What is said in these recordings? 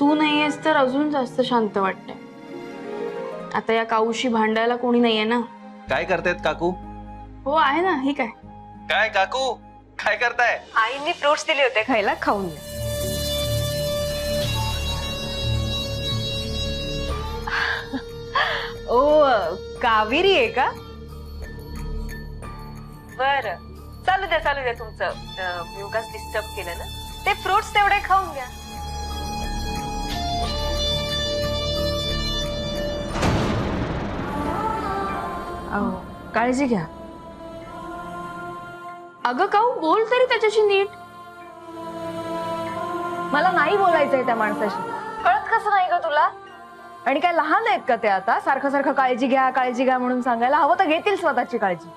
तू नाहीयेस तर अजून जास्त शांत वाटतंय. आता या काऊशी भांडायला कोणी नाहीये ना. काय करतायत काकू? हो आहे ना. ही काय काय काकू काय करताय? आईने फ्रुट्स दिले होते खायला, खाऊन घ्या. ओ कावेरी आहे का? बर, चालू द्या तुमचं. मी उगाच डिस्टर्ब केलं ना. ते फ्रुट्स तेवढे खाऊन घ्या. काळजी घ्या. अगं काऊ बोल तरी त्याच्याशी नीट. मला नाही बोलायचंय त्या माणसाशी. कळत कसं नाही ग तुला? आणि काय लहान आहेत का ते आता सारखं सारखं काळजी घ्या म्हणून सांगायला? हवं तर घेतील स्वतःची काळजी.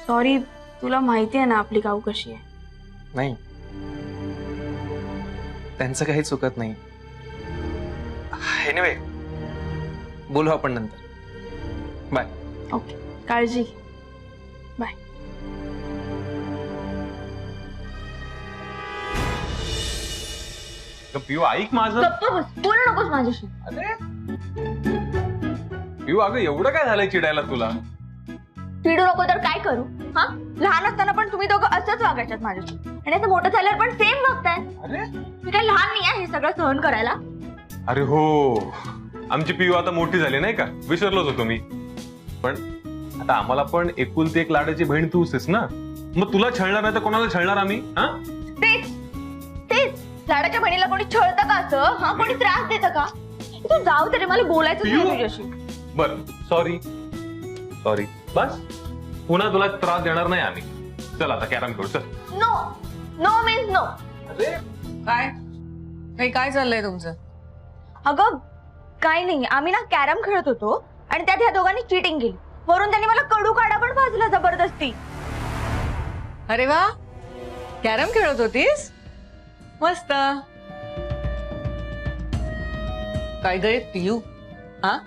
सॉरी, तुला माहिती आहे ना आपली काऊ कशी आहे. नाही, त्यांचं काही चुकत नाही. एनिवे, बोलू आपण नंतर. बाय. ओके, काळजी घे. बाय. पिऊ ऐक माझं. बोलू नकोस माझ्याशी. अरे पिऊ, अगं एवढं काय झालंय चिडायला तुला? चिडू नको तर काय करू? हा, लहान असताना पण तुम्ही दोघं असंच वागायच्यात माझ्याशी, आणि आता मोठं झाल्यावर पण सेम वागताय. अरे मी काय लहान नाही आहे हे सगळं सहन करायला. अरे हो, आमची पिऊ आता मोठी झाली नाही का? विसरलोच होतो मी. पण आता आम्हाला पण एकुलती एक लाडाची बहीण तूच आहेस ना. मग तुला छळणार नाही तर कोणाला छळणार आम्ही? हा, तेच तेच लाडाच्या बहिणीला कोणी छळतं का असं? हा, कोणी त्रास देतं का? तू जाऊ तरी, मला बोलायचं नाही तुझ्याशी. बर, सॉरी. बस, पुन्हा तुला त्रास देणार नाही आम्ही. चल आता कॅरम खेळू. चल. No no means no. अरे काय चाललंय तुमचं? अगं काय नाही, आम्ही ना कॅरम खेळत होतो आणि त्यात ह्या दोघांनी चीटिंग केली. वरून त्यांनी मला कडू काढा पण भाजला जबरदस्ती. अरे वा, कॅरम खेळत होतीस? मस्त. काय गे पियू, हा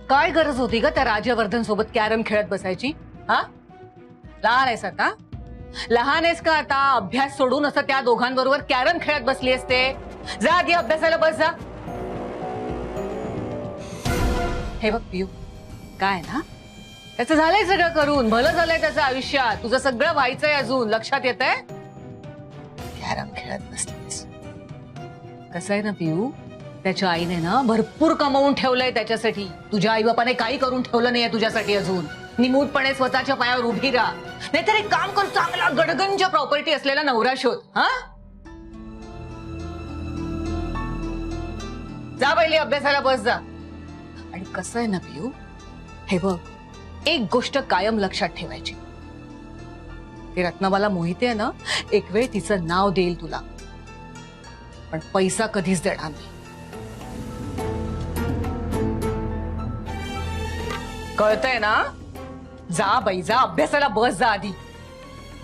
काय गरज होती का त्या राजवर्धन सोबत कॅरम खेळत बसायची? हा, लहान आहेस आता? लहान आहेस का आता? अभ्यास सोडून असं त्या दोघांबरोबर कॅरम खेळत बसली असते? जा आधी अभ्यासाला बस जा. हे बघ पियू, काय ना त्याचं झालंय सगळं करून, भलं झालंय त्याचं आयुष्यात. तुझं सगळं व्हायचंय अजून, लक्षात येतंय? कॅरम खेळत बसलीस. कसं आहे ना पियू, त्याच्या आईने ना भरपूर कमवून ठेवलंय त्याच्यासाठी. तुझ्या आई बापाने काही करून ठेवलं नाहीये तुझ्यासाठी अजून. निमूटपणे स्वतःच्या पायावर उभी राहा. नाहीतर एक काम कर, चांगला गडगंज प्रॉपर्टी असलेला नवरा शोध. हा, जा पहिले अभ्यासाला बस जा. आणि कसं आहे ना पियू, हे बघ, एक गोष्ट कायम लक्षात ठेवायची. ती रत्नाबाला मोहिते आहे ना, एक वेळ तिचं नाव देईल तुला, पण पैसा कधीच देणार नाही. कळतंय ना? जा बाई जा, अभ्यासाला बस जा आधी.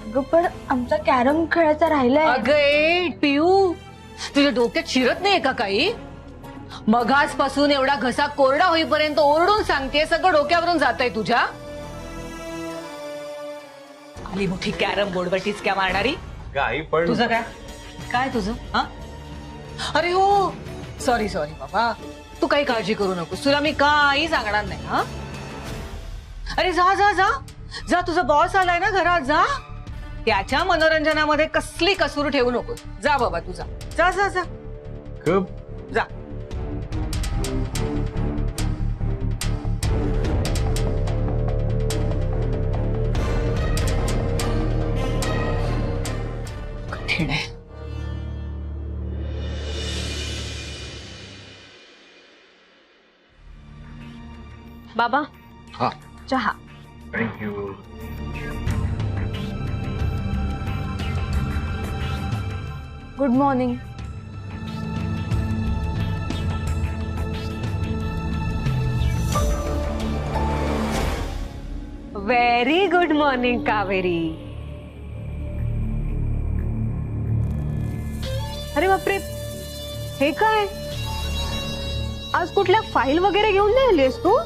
अगं पण आमचा कॅरम खेळायचा राहिलाय. अगं ए पियू, तुझ्या डोक्यात शिरत नाहीये का काही? मघासपासून एवढा घसा कोरडा होईपर्यंत ओरडून सांगते, सगळं डोक्यावरून जातंय तुझ्या. आली मोठी कॅरम बोर्डवर टिचक्या मारणारी. आई पण तुझं काय काय तुझं? हा, अरे हो, सॉरी बाबा, तू काही काळजी करू नकोस. तुला मी काही सांगणार नाही. हा, अरे जा जा जा जा, तुझा बॉस आलाय ना घरात, जा. त्याच्या मनोरंजनामध्ये कसली कसूर ठेवू नकोस. जा बाबा, तुझा जा जा जा जा. कठीण आहे. बाबा, हा, चहा. Thank you. Good morning. Very good morning Kaveri. अरे बापरे, हे काय? आज कुठल्या फाईल वगैरे घेऊन नाही आलीस तू?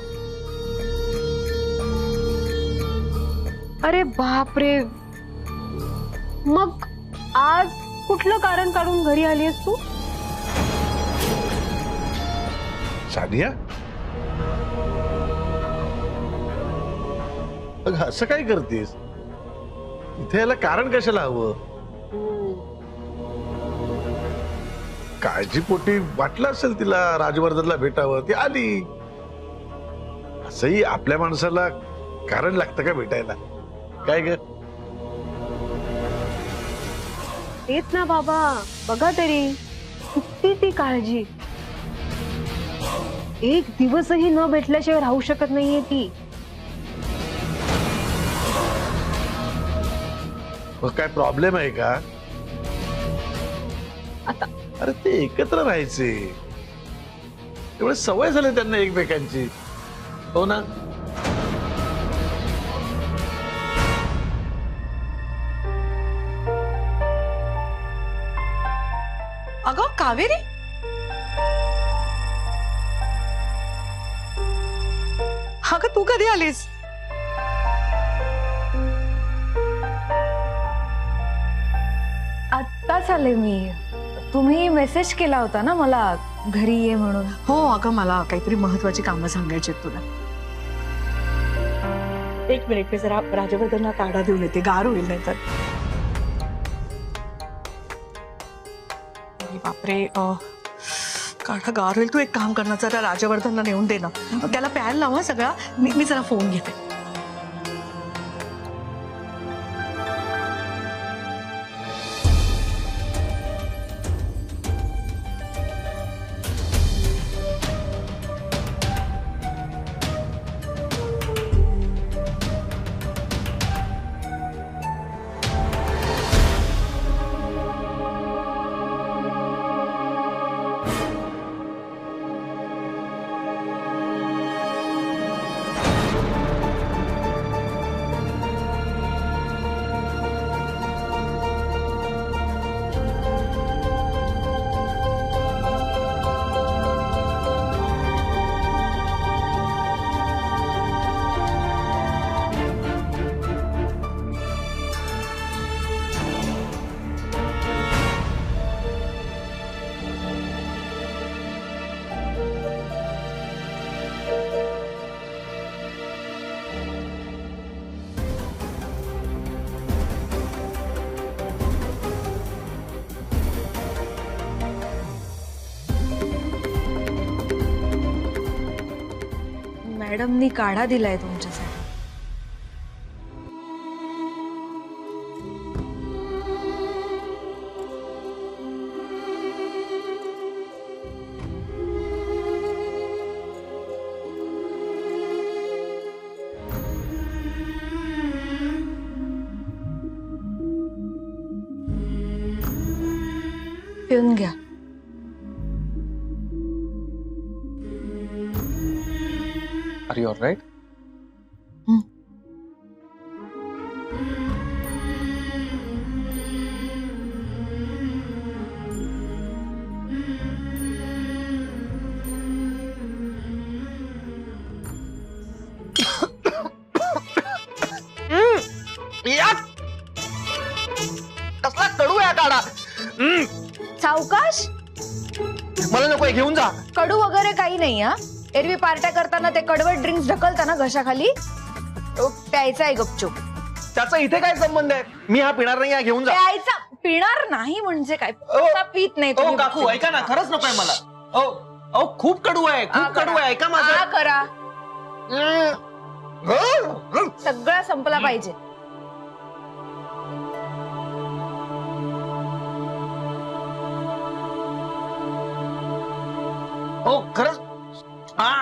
अरे बापरे, मग आज कुठलं कारण काढून घरी आलीस तू? सानिया, अगं असं काय करतेस? इथे याला कारण कशाला हवं? काळजीपोटी वाटलं असेल तिला राजवर्धनला भेटावं, ती आली. असंही आपल्या माणसाला कारण लागतं का भेटायला? काय ग? तेच ना बाबा, बघा तरी किती ती काळजी. एक दिवसही न भेटल्याशिवाय राहू शकत नाहीये ती. मग काय प्रॉब्लेम आहे का? आता अरे ते एकत्र राहायचे, एवढे सवय झाली त्यांना एकमेकांची. हो ना? अगं कावेरी, अगं तू कधी आलीस? आत्ताच आले मी. तुम्ही मेसेज केला होता ना मला घरी ये म्हणून. हो अगं, मला काहीतरी महत्वाची कामं सांगायची तुला. एक मिनिट, मी जरा राजवर्धनला काढा देऊन येते, गार होईल नाही तर. बापरे, काढा गार होईल. तू एक काम कर ना, जरा राजवर्धनला नेऊन दे ना, त्याला प्यायला लावा सगळा. मी जरा फोन घेते. मॅडमनी काढा दिलाय तुमच्यासाठी. पिऊन घ्या. Are you alright? कसला कडू आहे काढा. सावकाश. मला नको, घेऊन जा. कडू वगैरे काही नाही. हा, एरवी पार्ट्या करताना ते कडवट ड्रिंक्स ढकलताना घशाखाली, तो प्यायचा आहे गपचूप. त्याचा इथे काय संबंध आहे? मी हा पिणार नाही, घेऊन जा. प्यायचा. पिणार नाही म्हणजे काय? असा पीत नाही तुम्ही. काकू ऐका ना, खरंच नकोय मला. ओ खूप कडू आहे, खूप कडू आहे. ऐका माझं. हा करा. सगळा संपला पाहिजे. हो खरंच. हा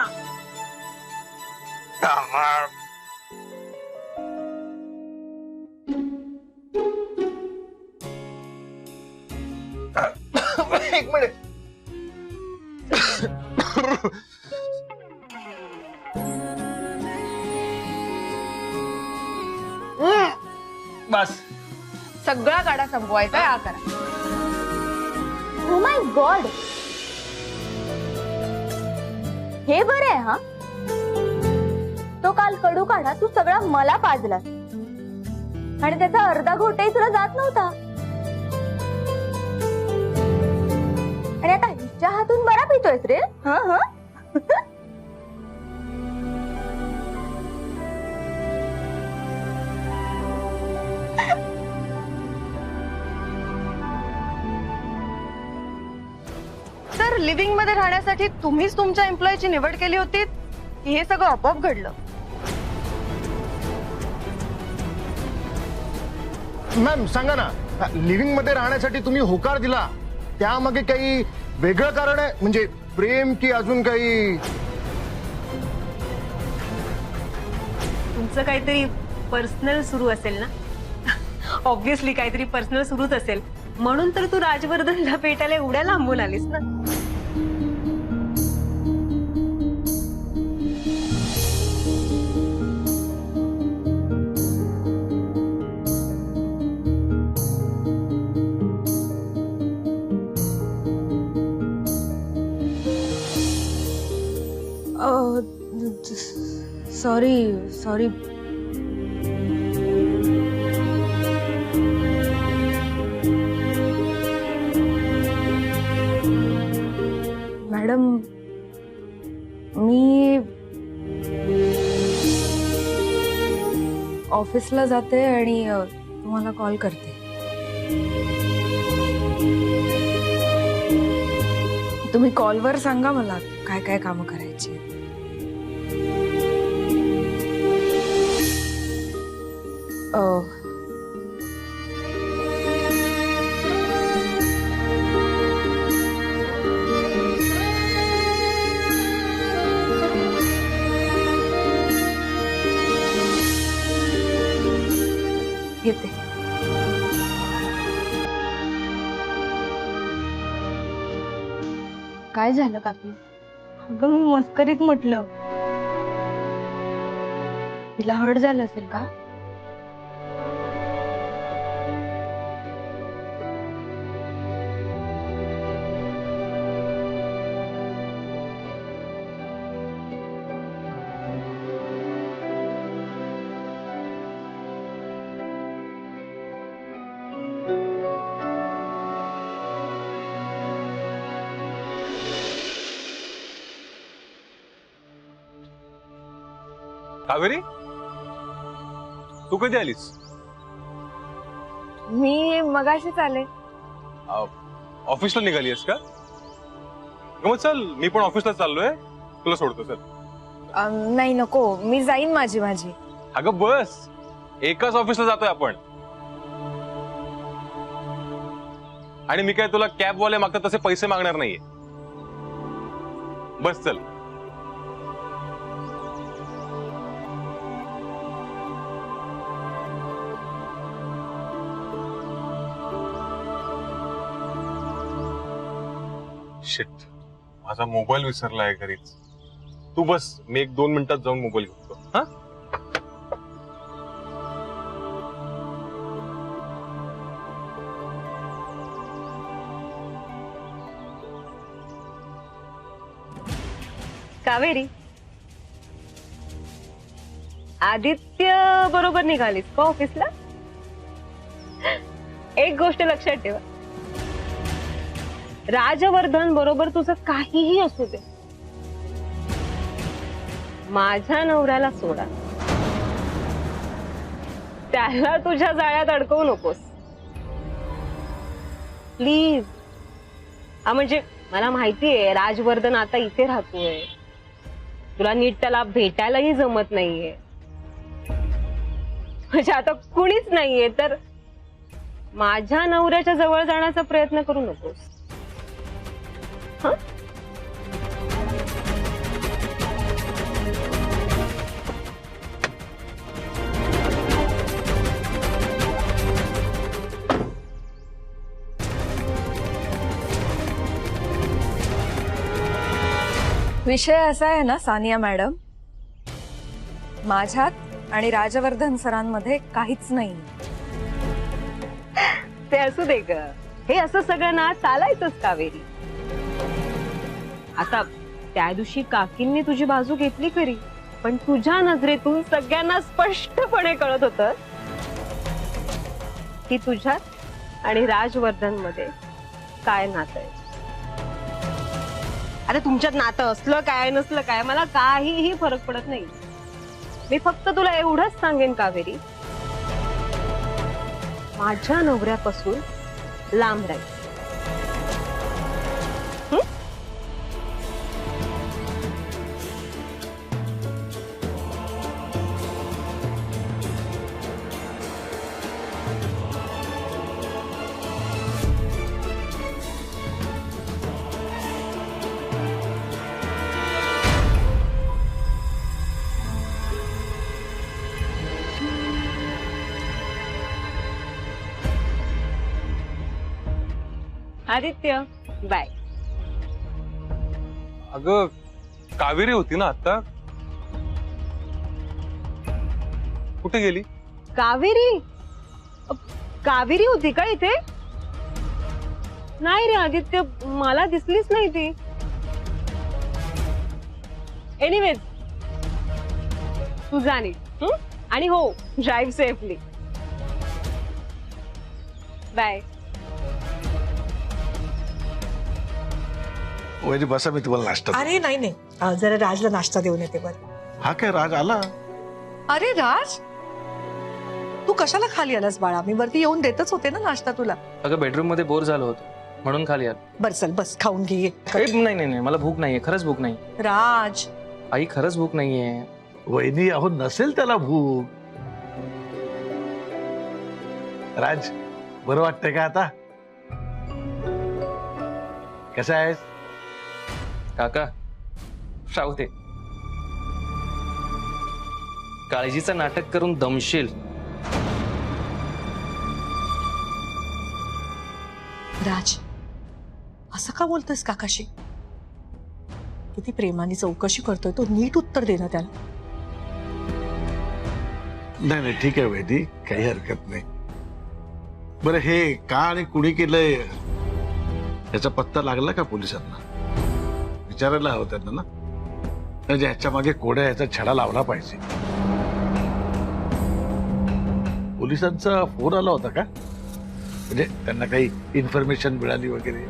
एक मिनिट. बस. सगळा गाडा संपवायचा. हा करा. ओ माय गॉड, हे बरं आहे. हा, तो काल कडू काढा तू सगळा मला पाजला. आणि त्याचा अर्धा घोटही तुला जात नव्हता. आणि आता हिच्या हातून बरा पितोयस रे. हा हा. तर लिव्हिंग मध्ये राहण्यासाठी तुम्हीच तुमच्या एम्प्लॉयची निवड केली होती, हे सगळं आपोआप घडलं? मॅम सांगा ना, लिव्हिंग मध्ये राहण्यासाठी तुम्ही होकार दिला त्यामागे काही वेगळं कारण आहे? म्हणजे प्रेम की अजून काही? तुमचं काहीतरी पर्सनल सुरू असेल ना? ऑब्व्हियसली काहीतरी पर्सनल सुरूच असेल, म्हणून तर तू राजवर्धनला भेटायला एवढ्या लांबून आलीस ना. सॉरी. मॅडम, मी ऑफिसला जाते आणि तुम्हाला कॉल करते. तुम्ही कॉलवर सांगा मला काय काय कामं करायची. येते. काय झालं काकी? अगं मी मस्करीत म्हटलं. तिला हर्ट झालं असेल का? कावेरी, तू कधी आलीस? मी मगाशीच आले. ऑफिसला निघालीस का? मग चल, मी पण ऑफिसला चाललोय, तुला सोडतो. चल. नाही नको, मी जाईन माझी. अगं बस, एकाच ऑफिसला जातोय आपण. आणि मी काय तुला कॅबवाले मागतात तसे पैसे मागणार नाहीये. बस चल. शिट, माझा मोबाईल विसरलाय घरीच. तू बस, मी 1-2 मिनिटात जाऊन मोबाईल घेतो. हा, कावेरी, आदित्य बरोबर निघालीस का ऑफिसला? एक गोष्ट लक्षात ठेवा, राजवर्धन बरोबर तुझं काहीही असू दे, माझ्या नवऱ्याला सोडा. त्याला तुझ्या जाळ्यात अडकवू नकोस प्लीज. म्हणजे मला माहितीये राजवर्धन आता इथे राहतोय, तुला नीट त्याला भेटायलाही जमत नाहीये. म्हणजे आता कुणीच नाहीये, तर माझ्या नवऱ्याच्या जवळ जाण्याचा प्रयत्न करू नकोस. विषय असा आहे ना सानिया मॅडम, माझ्यात आणि राजवर्धन सरांमध्ये काहीच नाही. ते असू दे ग, हे असं सगळं ना चालायचंच कावेरी. आता त्या दिवशी काकींनी तुझी बाजू घेतली खरी, पण तुझ्या नजरेतून सगळ्यांना स्पष्टपणे कळत होतं की तुझ्यात आणि राजवर्धन मध्ये काय नातं आहे. आता तुमच्यात नातं असलं काय नसलं काय मला काहीही फरक पडत नाही. मी फक्त तुला एवढंच सांगेन कावेरी, माझ्या नवऱ्यापासून लांब राहील. आदित्य बाय. अगं कावेरी होती ना आता, कुठे गेली? कावेरी कावेरी होती का इथे? नाही रे आदित्य, मला दिसलीच नाही ती. एनिवेज तू जाणे आणि हो, ड्राईव्ह सेफली. बाय. वहिनी बसा, मी तुम्हाला नाश्ता देतो. अरे नाही नाही, जरा राजला नाश्ता देऊन येते बरं. हा काय राज आला? अरे राज, तू कशाला खाली आलास बाळा? मी वरती येऊन देतच होते ना नाश्ता तुला. अगं बेडरूम मध्ये बोर झालं होतं म्हणून खाली आलो. बर चल बस, खाऊन घे ये. नाही नाही नाही, मला भूक नाहीये, खरंच भूक नाही. राज, आई खरंच भूक नाहीये. वहिनी अहो नसेल त्याला भूक. राज बरं वाटतंय का आता? कसा आहेस? काका राहू दे, काळजीचं नाटक करून दमशील. राज असं का बोलतोयस काकाशी? किती प्रेमाने चौकशी करतोय तो, नीट उत्तर दे ना त्याला. नाही नाही ठीक आहे वहिनी, काही हरकत नाही. बरं हे का आणि कुणी केलंय याचा पत्ता लागला का पोलिसांना? विचारायला हवं त्यांना ना, म्हणजे ह्याच्या मागे कोड्या याचा छडा लावला पाहिजे. पोलिसांचा फोन आला होता का? म्हणजे त्यांना काही इन्फॉर्मेशन मिळाली वगैरे?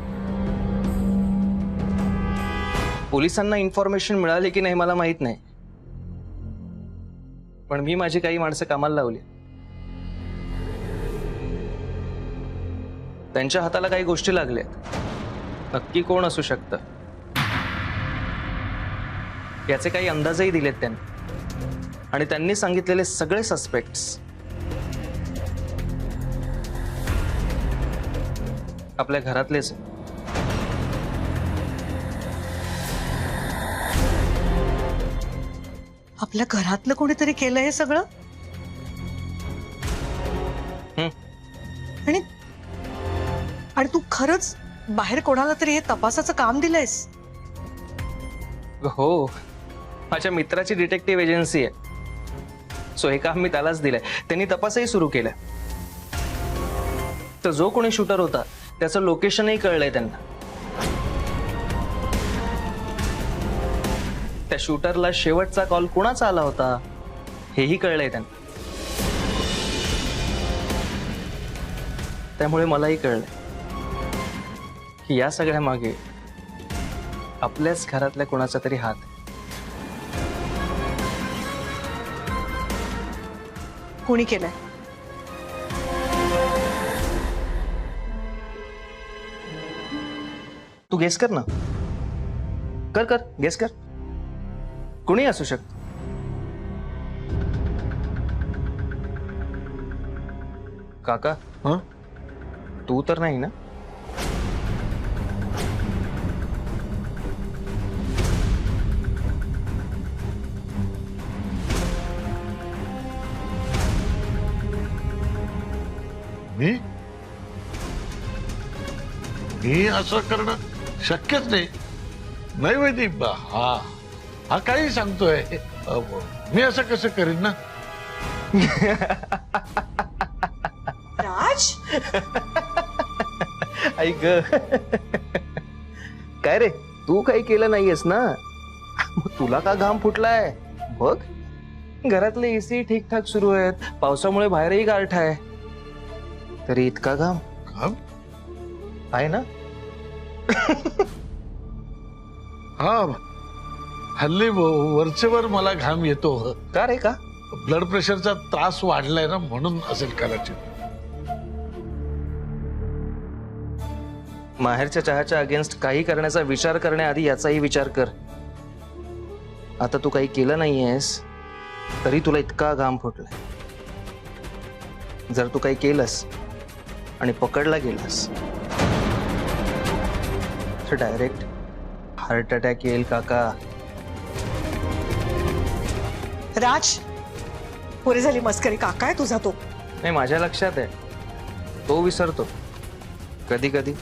पोलिसांना इन्फॉर्मेशन मिळाली की नाही मला माहित नाही, पण मी माझी काही माणसं कामाला लावली. त्यांच्या हाताला काही गोष्टी लागल्यात. नक्की कोण असू शकतं याचे काही अंदाजही दिलेत त्यांनी, आणि त्यांनी सांगितलेले सगळे सस्पेक्ट्स आपल्या घरातलेच. आपल्या घरातलं कोणीतरी केलं हे सगळं? आणि आणि तू खरंच बाहेर कोणाला तरी हे तपासाचं काम दिलंयस? हो, माझ्या मित्राची डिटेक्टिव्ह एजन्सी आहे, सो हे काम मी त्यालाच दिलंय. त्यांनी तपासही सुरू केलाय. तर जो कोणी शूटर होता त्याचं लोकेशनही कळलंय त्यांना. त्या शूटरला शेवटचा कॉल कोणाचा आला होता हेही कळलंय त्यांना. त्यामुळे मलाही कळलंय की या सगळ्या मागे आपल्याच घरातल्या कोणाचा तरी हात आहे. कोणी केलंय? तू गेस कर ना, कर कर गेस कर. कोणी असू शकत. काका हं? तू तर नाही ना? मी असं करणं शक्यच नाही. नाही वहिनी, हा हा काही सांगतोय. मी असं कसं करीन ना? राज, ऐक काय रे, तू काही केलं नाहीयेस ना, मग तुला का घाम फुटलाय? बघ घरातले एसी ठीकठाक सुरू आहेत, पावसामुळे बाहेरही गारठा आहे. तरी इतका घाम घाम? आहे ना? हा, हल्ली वरचेवर मला घाम येतो. का रे, का? ब्लड प्रेशरचा त्रास वाढलाय ना, म्हणून असेल कदाचित. माहेरच्या चहाच्या अगेन्स्ट काही करण्याचा विचार करण्याआधी याचाही विचार कर. आता तू काही केलं नाहीयेस तरी तुला इतका घाम फुटलाय. जर तू काही केलंस आणि पकडला गेलास तर डायरेक्ट हार्ट अटॅक येईल काका. राज, पुरे झाली मस्करी. काका आहे तुझा तो. नाही, माझ्या लक्षात आहे. तो विसरतो कधी कधी.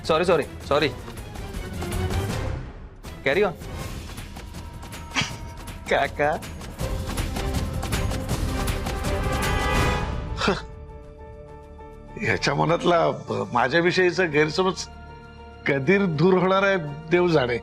Sorry sorry sorry. Carry on काका. ह्याच्या मनातला माझ्याविषयीचा गैरसमज कधी दूर होणार आहे देव जाणे.